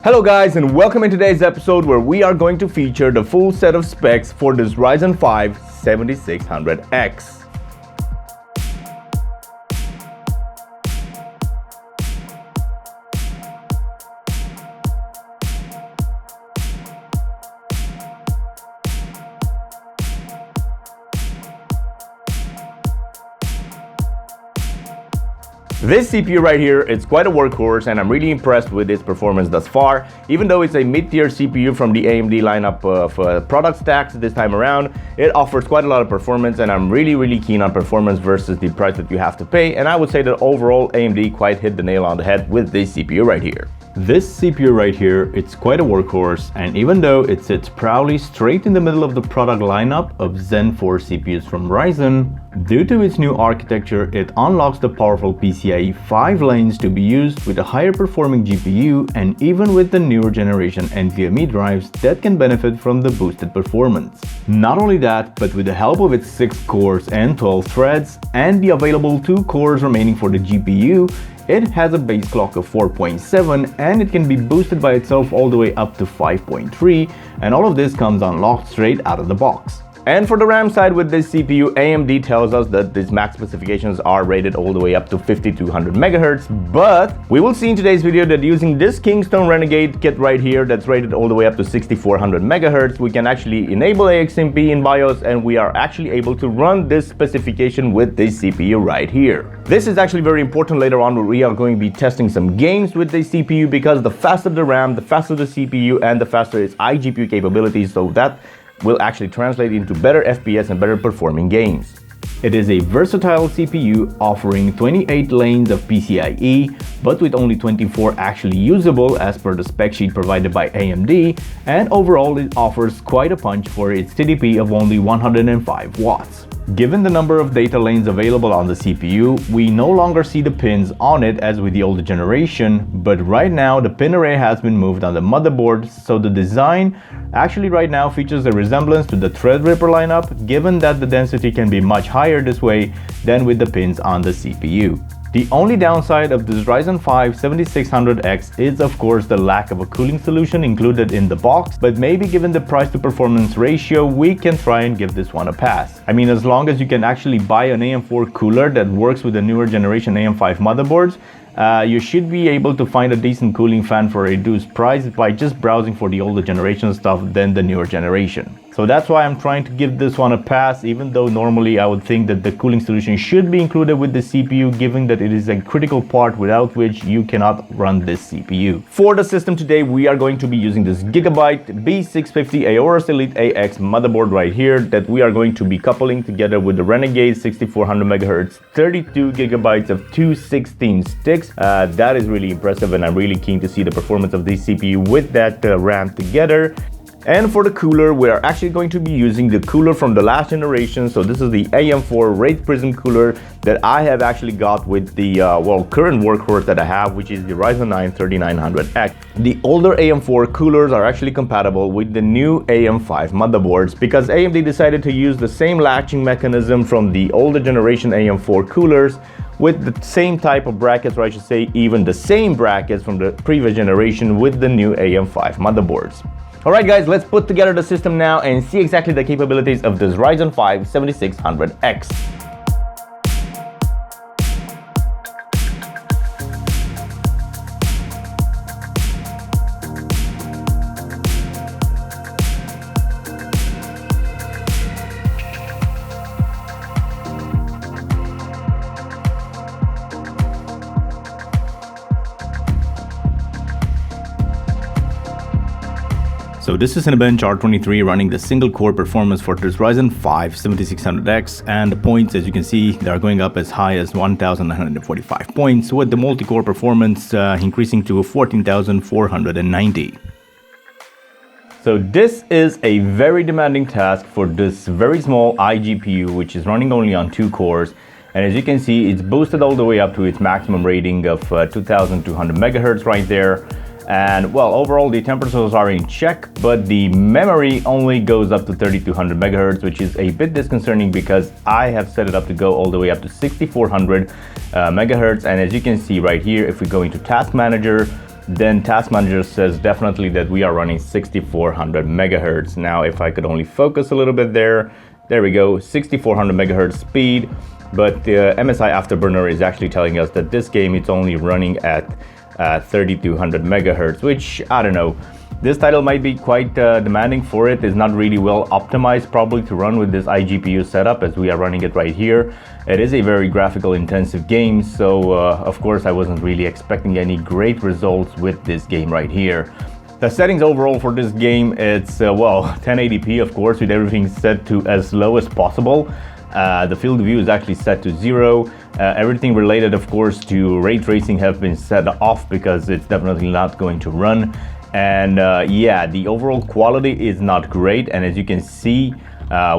Hello guys, and welcome in today's episode where we are going to feature the full set of specs for this Ryzen 5 7600X. This CPU right here, it's quite a workhorse and I'm really impressed with its performance thus far. Even though it's a mid-tier CPU from the AMD lineup of product stacks this time around, it offers quite a lot of performance and I'm really keen on performance versus the price that you have to pay. And I would say that overall AMD quite hit the nail on the head with this CPU right here. This CPU right here, it's quite a workhorse, and even though it sits proudly straight in the middle of the product lineup of Zen 4 CPUs from Ryzen, due to its new architecture, it unlocks the powerful PcIe 5 lanes to be used with a higher performing GPU and even with the newer generation NVMe drives that can benefit from the boosted performance. Not only that, but with the help of its 6 cores and 12 threads and the available 2 cores remaining for the GPU, it has a base clock of 4.7 and it can be boosted by itself all the way up to 5.3, and all of this comes unlocked straight out of the box. And for the RAM side with this CPU, AMD tells us that these max specifications are rated all the way up to 5200 MHz, but we will see in today's video that using this Kingston Renegade kit right here that's rated all the way up to 6400 MHz, we can actually enable AXMP in BIOS and we are actually able to run this specification with this CPU right here. This is actually very important later on where we are going to be testing some games with this CPU, because the faster the RAM, the faster the CPU, and the faster its IGPU capabilities, so that will actually translate into better FPS and better performing games. It is a versatile CPU offering 28 lanes of PcIe, but with only 24 actually usable as per the spec sheet provided by AMD, and overall it offers quite a punch for its TDP of only 105 watts. Given the number of data lanes available on the CPU, we no longer see the pins on it as with the older generation, but right now the pin array has been moved on the motherboard, so the design actually right now features a resemblance to the Threadripper lineup, given that the density can be much higher this way than with the pins on the CPU. The only downside of this Ryzen 5 7600X is of course the lack of a cooling solution included in the box, but maybe given the price to performance ratio, we can try and give this one a pass. I mean, as long as you can actually buy an AM4 cooler that works with the newer generation AM5 motherboards, you should be able to find a decent cooling fan for a reduced price by just browsing for the older generation stuff than the newer generation. So that's why I'm trying to give this one a pass, even though normally I would think that the cooling solution should be included with the CPU, given that it is a critical part without which you cannot run this CPU. For the system today, we are going to be using this Gigabyte B650 Aorus Elite AX motherboard right here that we are going to be coupling together with the Renegade 6400 MHz 32 gigabytes of 216 sticks. That is really impressive, and I'm really keen to see the performance of this CPU with that RAM together. And for the cooler, we are actually going to be using the cooler from the last generation. So this is the AM4 Wraith Prism cooler that I have actually got with the current workhorse that I have, which is the Ryzen 9 3900X. The older AM4 coolers are actually compatible with the new AM5 motherboards because AMD decided to use the same latching mechanism from the older generation AM4 coolers with the same type of brackets, or I should say even the same brackets from the previous generation with the new AM5 motherboards. Alright guys, let's put together the system now and see exactly the capabilities of this Ryzen 5 7600X. So this is Cinebench R23 running the single core performance for this Ryzen 5 7600X, and the points, as you can see, they are going up as high as 1945 points, with the multi-core performance increasing to 14,490. So this is a very demanding task for this very small iGPU, which is running only on 2 cores. And as you can see, it's boosted all the way up to its maximum rating of 2200 MHz right there. And well, overall the temperatures are in check, but the memory only goes up to 3200 MHz, which is a bit disconcerting because I have set it up to go all the way up to 6400 MHz. And as you can see right here, if we go into Task Manager, then Task Manager says definitely that we are running 6400 megahertz. Now, if I could only focus a little bit there we go, 6400 megahertz speed. But the MSI Afterburner is actually telling us that this game it's only running at 3200 megahertz, which I don't know. This title might be quite demanding for it. It's not really well optimized probably to run with this iGPU setup as we are running it right here. It is a very graphical intensive game, so of course I wasn't really expecting any great results with this game right here. The settings overall for this game, it's well, 1080p of course, with everything set to as low as possible. The field of view is actually set to 0. Everything related of course to ray tracing have been set off because it's definitely not going to run. And yeah, the overall quality is not great, and as you can see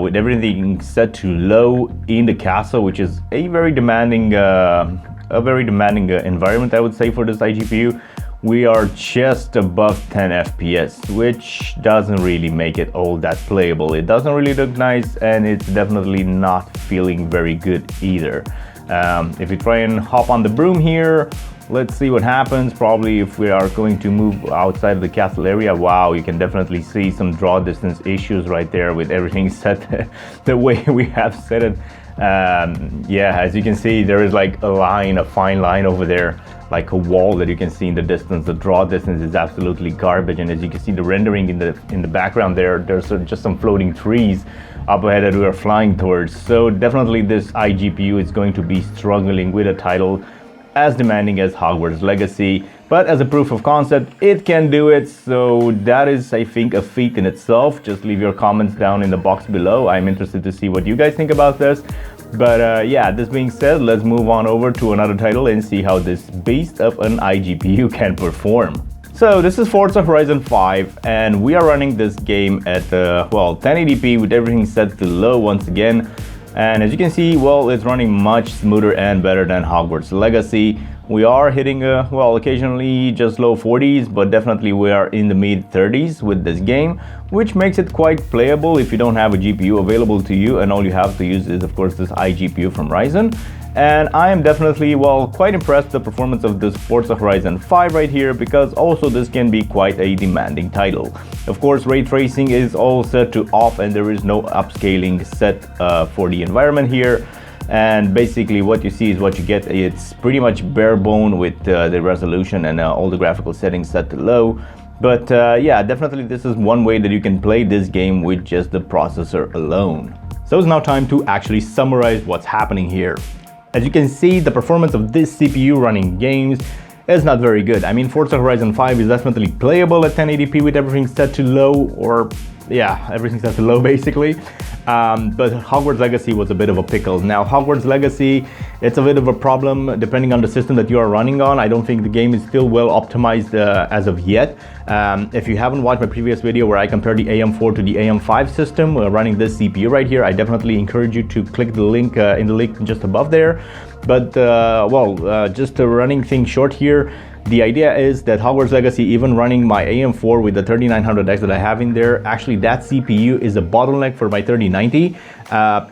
with everything set to low in the castle, which is a very demanding environment I would say for this iGPU, we are just above 10 FPS, which doesn't really make it all that playable. It doesn't really look nice, and it's definitely not feeling very good either. If we try and hop on the broom here, let's see what happens. Probably if we are going to move outside of the castle area, wow, you can definitely see some draw distance issues right there with everything set the way we have set it. Yeah, as you can see, there is like a fine line over there, like a wall that you can see in the distance. The draw distance is absolutely garbage, and as you can see the rendering in the background there's just some floating trees up ahead that we are flying towards. So definitely this iGPU is going to be struggling with a title as demanding as Hogwarts Legacy, but as a proof of concept it can do it, so that is I think a feat in itself. Just leave your comments down in the box below. I'm interested to see what you guys think about this. But yeah, this being said, let's move on over to another title and see how this beast of an iGPU can perform. So this is Forza Horizon 5, and we are running this game at well, 1080p with everything set to low once again. And as you can see, well, it's running much smoother and better than Hogwarts Legacy. We are hitting well, occasionally just low 40s, but definitely we are in the mid 30s with this game, which makes it quite playable if you don't have a GPU available to you, and all you have to use is of course this iGPU from Ryzen. And I am definitely, well, quite impressed with the performance of this Forza Horizon 5 right here, because also this can be quite a demanding title. Of course, ray tracing is all set to off, and there is no upscaling set for the environment here. And basically what you see is what you get. It's pretty much bare bone with the resolution and all the graphical settings set to low. But yeah, definitely this is one way that you can play this game with just the processor alone. So it's now time to actually summarize what's happening here. As you can see, the performance of this CPU running games is not very good. I mean, Forza Horizon 5 is definitely playable at 1080p with everything set to low, or yeah, everything set to low basically. But Hogwarts Legacy was a bit of a pickle. Now, Hogwarts Legacy, it's a bit of a problem depending on the system that you are running on. I don't think the game is still well optimized as of yet. If you haven't watched my previous video where I compared the AM4 to the AM5 system running this CPU right here, I definitely encourage you to click the link in the link just above there. But well, just running things short here, the idea is that Hogwarts Legacy, even running my AM4 with the 3900X that I have in there, actually that CPU is a bottleneck for my 3090,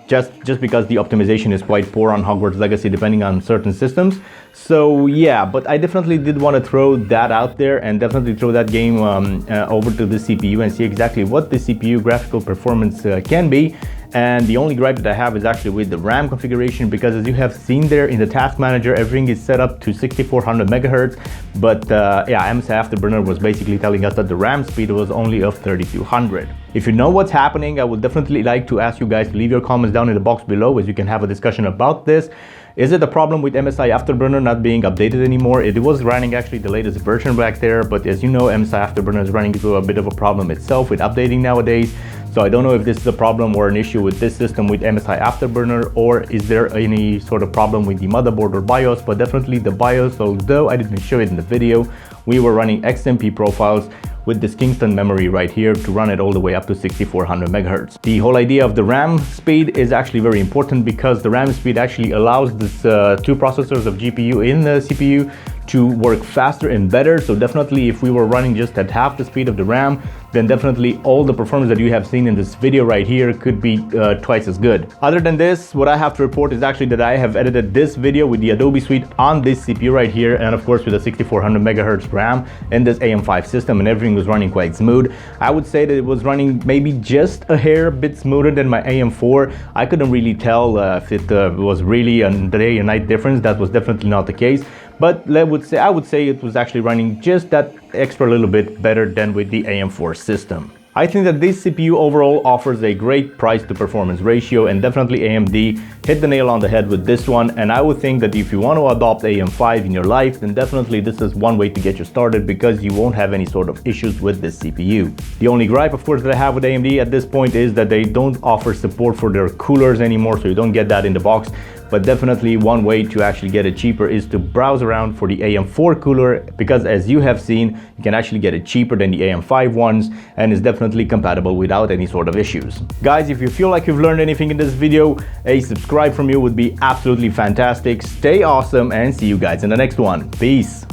just because the optimization is quite poor on Hogwarts Legacy depending on certain systems. So yeah, but I definitely did want to throw that out there and definitely throw that game over to the CPU and see exactly what the CPU graphical performance can be. And the only gripe that I have is actually with the RAM configuration, because as you have seen there in the task manager, everything is set up to 6400 megahertz. But yeah, MSI Afterburner was basically telling us that the RAM speed was only of 3200. If you know what's happening, I would definitely like to ask you guys to leave your comments down in the box below, as you can have a discussion about this. Is it a problem with MSI Afterburner not being updated anymore? It was running actually the latest version back there, but as you know, MSI Afterburner is running into a bit of a problem itself with updating nowadays. So I don't know if this is a problem or an issue with this system with MSI Afterburner, or is there any sort of problem with the motherboard or BIOS, but definitely the BIOS, although I didn't show it in the video, we were running XMP profiles with this Kingston memory right here to run it all the way up to 6400 megahertz. The whole idea of the RAM speed is actually very important, because the RAM speed actually allows this two processors of GPU in the CPU to work faster and better. So definitely if we were running just at half the speed of the RAM, then definitely all the performance that you have seen in this video right here could be twice as good. Other than this, what I have to report is actually that I have edited this video with the Adobe Suite on this CPU right here, and of course with a 6400 megahertz RAM in this AM5 system, and everything was running quite smooth. I would say that it was running maybe just a hair bit smoother than my AM4. I couldn't really tell if it was really a day and night difference. That was definitely not the case. But I would say it was actually running just that extra little bit better than with the AM4 system. I think that this CPU overall offers a great price to performance ratio, and definitely AMD hit the nail on the head with this one. And I would think that if you want to adopt AM5 in your life, then definitely this is one way to get you started, because you won't have any sort of issues with this CPU. The only gripe, of course, that I have with AMD at this point is that they don't offer support for their coolers anymore, so you don't get that in the box. But definitely one way to actually get it cheaper is to browse around for the AM4 cooler, because as you have seen, you can actually get it cheaper than the AM5 ones, and is definitely compatible without any sort of issues. Guys, if you feel like you've learned anything in this video, a subscribe from you would be absolutely fantastic. Stay awesome, and see you guys in the next one. Peace.